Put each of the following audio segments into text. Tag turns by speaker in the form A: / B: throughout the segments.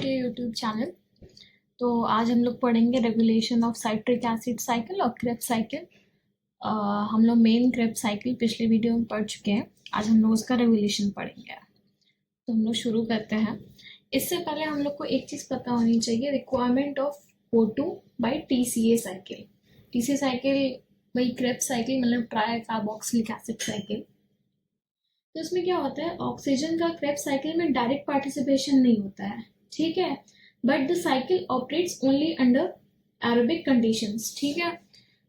A: To YouTube channel. तो आज हम लोग पढ़ेंगे regulation of citric acid cycle और क्रेब्स साइकिल। हम लोग मेन क्रेब्स साइकिल पिछले वीडियो में पढ़ चुके हैं। आज हम लोग उसका रेगुलेशन पढ़ेंगे। तो हम लोग शुरू करते हैं। इससे पहले हम लोग को एक चीज़ पता होनी चाहिए, requirement of O2 by TCA cycle. TCA cycle वही क्रेब्स साइकिल मतलब ट्राई कार्बोक्सिलिक एसिड साइकिल। तो इसमें क्या होता है, ऑक्सीजन का क्रेब्स साइकिल में डायरेक्ट पार्टिसिपेशन नहीं होता है, ठीक है, but the cycle operates only under aerobic conditions. ठीक है,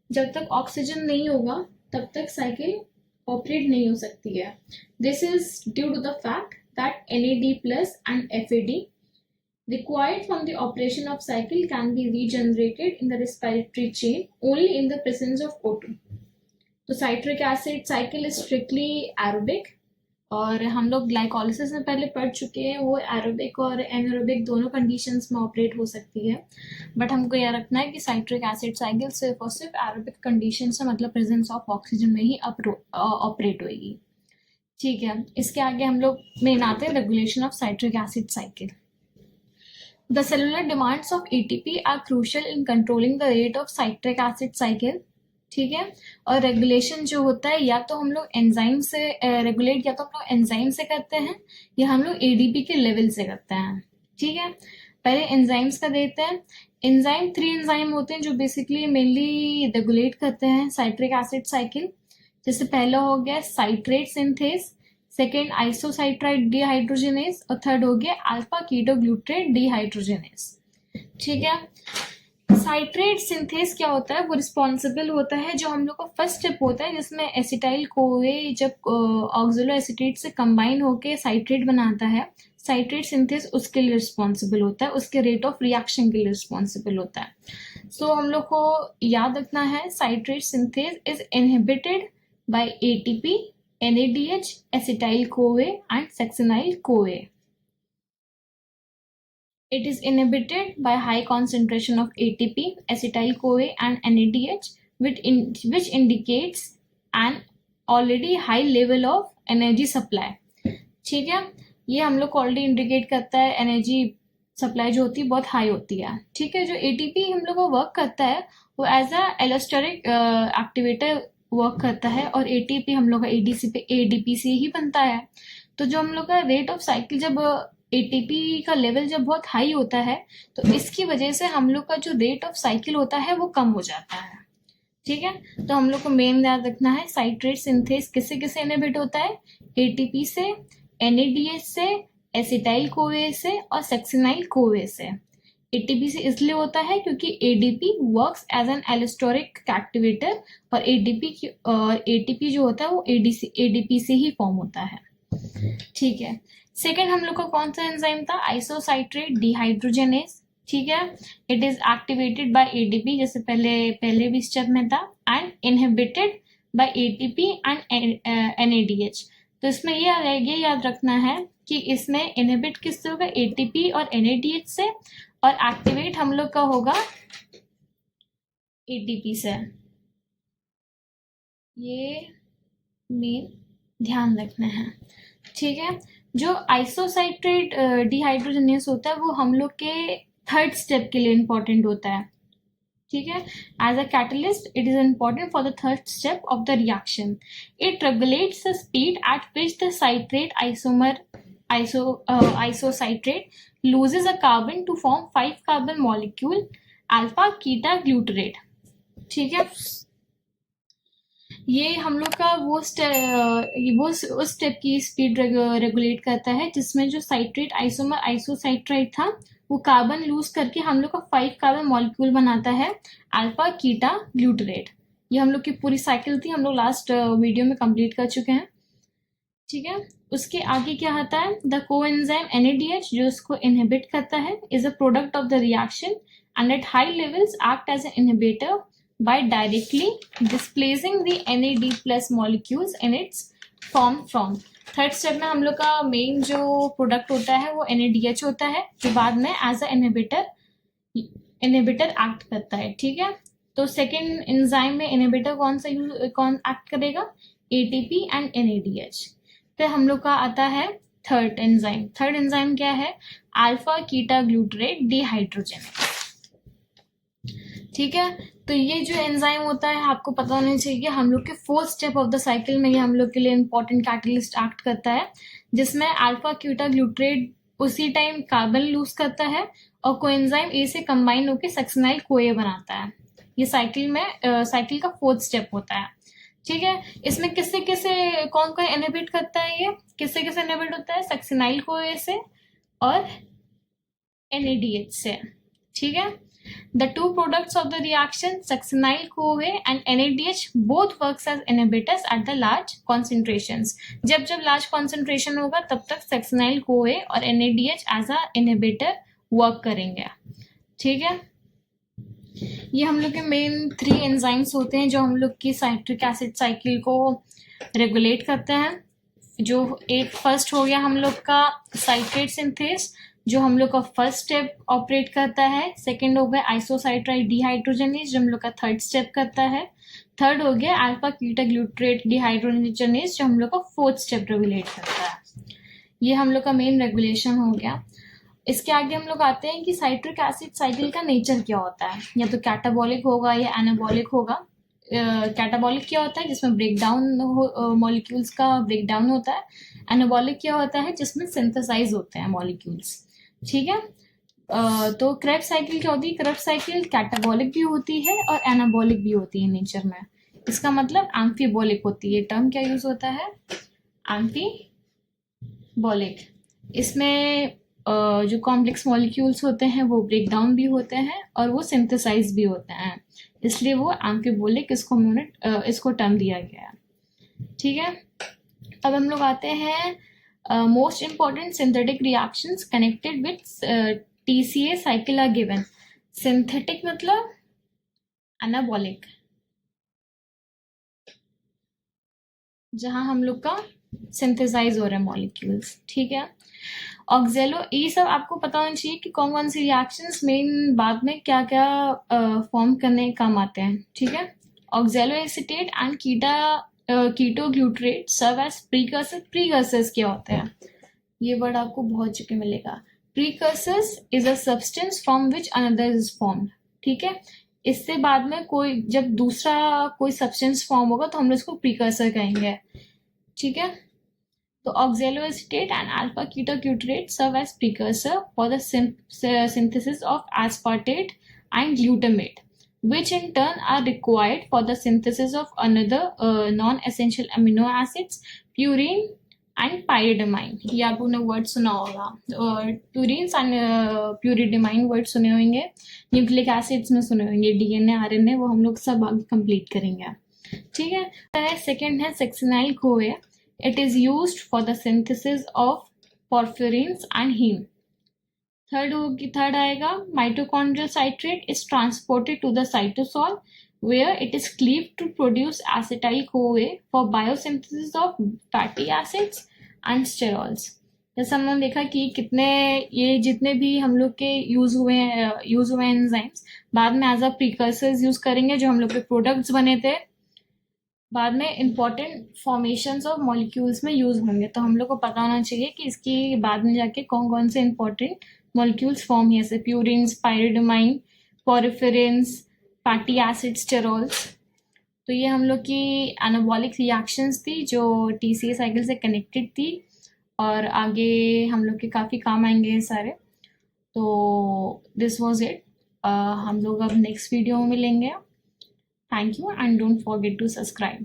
A: जब तक ऑक्सीजन नहीं होगा तब तक साइकिल ऑपरेट नहीं हो सकती है। This is due to the fact that NAD plus and FAD required from the operation of cycle can be regenerated in the respiratory chain only in the presence of O2. तो citric acid cycle is strictly aerobic, और हम लोग glycolysis में पहले पढ़ चुके हैं, वो एरोबिक और एनारोबिक दोनों कंडीशंस में ऑपरेट हो सकती है। बट हमको यह रखना है कि साइट्रिक एसिड साइकिल सिर्फ और सिर्फ एरोबिक कंडीशन से मतलब प्रेजेंस ऑफ ऑक्सीजन में ही ऑपरेट होगी। ठीक है, इसके आगे हम लोग मेन आते हैं regulation of citric acid cycle. The cellular demands of ATP are crucial in controlling the rate of citric acid cycle. ठीक है, और रेगुलेशन जो होता है या तो हम लोग एंजाइम से रेगुलेट, या तो हम लोग एंजाइम से करते हैं या हम लोग ADP के लेवल से करते हैं। ठीक है, पहले एंजाइम्स का देते हैं। एंजाइम 3 एंजाइम होते हैं जो बेसिकली मेनली रेगुलेट करते हैं साइट्रिक एसिड साइकिल। जैसे पहला हो गया साइट्रेट सिंथेस, सेकेंड आइसोसाइट्राइड डिहाइड्रोजनेस और थर्ड हो गया अल्फा कीटोग्लूट्रेट डिहाइड्रोजनेस। ठीक है, साइट्रेट सिंथेस क्या होता है, वो रिस्पॉन्सिबल होता है, जो हम लोग का फर्स्ट स्टेप होता है जिसमें एसिटाइल कोए जब ऑक्सलो एसिटेट से कंबाइन होके साइट्रेट बनाता है, साइट्रेट सिंथेस उसके लिए रिस्पॉन्सिबल होता है, उसके रेट ऑफ रिएक्शन के लिए रिस्पॉन्सिबल होता है। सो हम लोग को याद रखना है, citrate synthase is inhibited by ATP, NADH, acetyl CoA and succinyl CoA. It is inhibited by high concentration of ATP, acetyl CoA and NADH, which indicates an already high level of energy supply. ठीक है, ये हम लोग को already indicate करता है energy supply जो होती है बहुत हाई होती है। ठीक है, जो ATP हम लोग को वर्क करता है वो as a allosteric activator work करता है, और ATP हम लोग का ADP से ही बनता है। तो जो हम लोग का रेट ऑफ साइकिल, जब ATP का लेवल जब बहुत हाई होता है तो इसकी वजह से हम लोग का जो रेट ऑफ साइकिल होता है वो कम हो जाता है। ठीक है, तो हम लोग को मेन याद रखना है साइट्रेट सिंथेस किससे किससे इनहिबिट होता है, ATP से, NADH से, एसिटाइल कोए से और सक्सिनाइल कोए से। ATP से इसलिए होता है क्योंकि ADP works as an allosteric activator, और ATP जो होता है वो ADP से ही फॉर्म होता है। ठीक है, सेकेंड हम लोग का कौन सा एंजाइम था, आइसोसाइट्रेट डिहाइड्रोजनेस। ठीक है, it is activated by ADP जैसे पहले भी स्टेप में था, and inhibited by ATP and NADH। तो इसमें ये याद रखना है कि इसमें इनहिबिट किससे होगा, ATP और NADH से, और एक्टिवेट हम लोग का होगा ATP से। ये मेन ध्यान रखना है। ठीक है, जो आइसोसाइट्रेट डिहाइड्रोजनेस होता है वो हम लोग के थर्ड स्टेप के लिए इंपॉर्टेंट होता है। ठीक है, as a catalyst it is important for the third step of the reaction. It regulates the speed at which the citrate isocitrate loses a carbon to form 5 carbon molecule alpha keta glutarate। ठीक है, ये हम लोग का वो उस step की speed regulate करता है जिसमें जो साइट्रेट आइसोमर आइसोसाइट्राइट था वो कार्बन लूज करके हम लोग का 5 कार्बन मॉलिक्यूल बनाता है अल्फा कीटा ग्लूटरेट। ये हम लोग की पूरी साइकिल थी, हम लोग लास्ट वीडियो में कंप्लीट कर चुके हैं। ठीक है, उसके आगे क्या आता है, द कोएंजाइम NADH जो इसको इनहिबिट करता है is a product of the reaction and at high levels act as an inhibitor by directly displacing the NAD plus molecules in its form। Third step में हम लोग का मेन जो product होता है वो NADH होता है, जो बाद में एज अ इनहिबिटर एक्ट करता है। ठीक है, तो सेकेंड एंजाइम में इनहिबिटर कौन एक्ट करेगा, ATP एंड NADH। फिर हम लोग का आता है थर्ड एंजाइम क्या है? Alpha keto glutarate dehydrogenase. ठीक है, तो ये जो एंजाइम होता है आपको पता होना चाहिए, हम लोग के fourth step of the cycle में ये हम लोग के लिए इंपॉर्टेंट कैटलिस्ट एक्ट करता है, जिसमें अल्फा क्यूटा ग्लूटरेट उसी टाइम कार्बन लूज करता है और कोएंजाइम ए से कंबाइन होकर सक्सिनाइल कोए बनाता है। ये साइकिल का फोर्थ स्टेप होता है। ठीक है, इसमें किससे किससे कौन कौन इनहिबिट करता है? ये किससे किससे इनहिबिट होता है? सक्सिनाइल कोए से और NADH से। ठीक है, the two products of the reaction, succinyl CoA and NADH, both works as inhibitors at the large concentrations. जब जब large concentration होगा तब तक succinyl CoA और NADH as a inhibitor work करेंगे। ठीक है, ये हम लोग के मेन 3 एंजाइम्स होते हैं जो हम लोग की साइट्रिक एसिड साइकिल को रेगुलेट करते हैं। जो एक फर्स्ट हो गया हम लोग का साइट्रेट सिंथेस, जो हम लोग का फर्स्ट स्टेप ऑपरेट करता है। सेकंड हो गया आइसोसाइट्राइल डिहाइड्रोजनेज, जो हम लोग का थर्ड स्टेप करता है। थर्ड हो गया अल्फा कीटा ग्लूटरेट डिहाइड्रोजनेज, जो हम लोग का फोर्थ स्टेप रेगुलेट करता है। ये हम लोग का मेन रेगुलेशन हो गया। इसके आगे हम लोग आते हैं कि साइट्रिक एसिड साइकिल का नेचर क्या होता है, या तो कैटाबॉलिक होगा या एनाबॉलिक होगा। कैटाबॉलिक क्या होता है? जिसमें ब्रेकडाउन मॉलिक्यूल्स का ब्रेकडाउन होता है। एनाबॉलिक क्या होता है? जिसमें सिंथेसाइज होते हैं मॉलिक्यूल्स। ठीक है, तो क्रेब्स साइकिल क्या होती है? क्रेब्स साइकिल कैटाबॉलिक भी होती है और एनाबॉलिक भी होती है नेचर में। इसका मतलब एम्फीबॉलिक होती है। टर्म क्या यूज होता है? एम्फीबॉलिक। इसमें जो कॉम्प्लेक्स मॉलिक्यूल्स होते हैं वो ब्रेक डाउन भी होते हैं और वो सिंथेसाइज भी होते हैं, इसलिए वो एम्फीबॉलिक इसको टर्म दिया गया है। ठीक है, अब हम लोग आते हैं most important synthetic reactions connected with TCA cycle are given. Synthetic मतलब एनाबॉलिक, जहां हम लोग का सिंथेसाइज हो रहा है मॉलिक्यूल्स। ठीक है, ऑक्जेलो, ये सब आपको पता होना चाहिए कि कौन कौन सी रिएक्शंस मेन बाद में क्या क्या फॉर्म करने के काम आते हैं। ठीक है, oxaloacetate and keto glutarate serve as precursor. Precursors क्या होते हैं? ये वर्ड आपको बहुत जगह मिलेगा। Precursors is a substance from which another is formed. ठीक है, इससे बाद में कोई जब दूसरा कोई सब्सटेंस फॉर्म होगा तो हम लोग इसको प्रीकर्सर कहेंगे। ठीक है, तो oxaloacetate and alpha ketoglutarate serve as precursor for the synthesis of aspartate and glutamate, which in turn are required for the synthesis of another non-essential amino acids, purine and pyridamine. ये आपने word सुना होगा, purines and प्यूरिडामाइन word सुने होंगे। Nucleic acids में सुने होंगे, DNA RNA, वो हम लोग सब आगे कंप्लीट करेंगे। ठीक है, सेकेंड है सक्सिनाइल कोए। It is used for the synthesis of porphyrins and heme. Third आएगा mitochondrial citrate is transported to the cytosol where it is cleaved to produce acetyl CoA for biosynthesis of fatty acids and sterols. जैसे हमने देखा कि ये जितने भी हम लोग के यूज हुए एंजाइम्स बाद में एज अ प्रीकर्सर्स यूज करेंगे, जो हम लोग के प्रोडक्ट्स बने थे बाद में इंपॉर्टेंट फॉर्मेशंस ऑफ मॉलिक्यूल्स में यूज होंगे। तो हम लोग को पता होना चाहिए कि इसकी बाद में जाके कौन कौन से इंपॉर्टेंट मॉलिक्यूल्स फॉर्म है, जैसे प्यूरिन्स, पायरिडमाइन, पॉरिफेरिन्स, फैटी एसिड, स्टेरॉल्स। तो ये हम लोग की एनाबॉलिक रिएक्शंस थी जो TCA साइकिल से कनेक्टेड थी और आगे हम लोग के काफ़ी काम आएंगे ये सारे। तो दिस वॉज इट। हम लोग अब नेक्स्ट वीडियो में मिलेंगे। Thank you and don't forget to subscribe.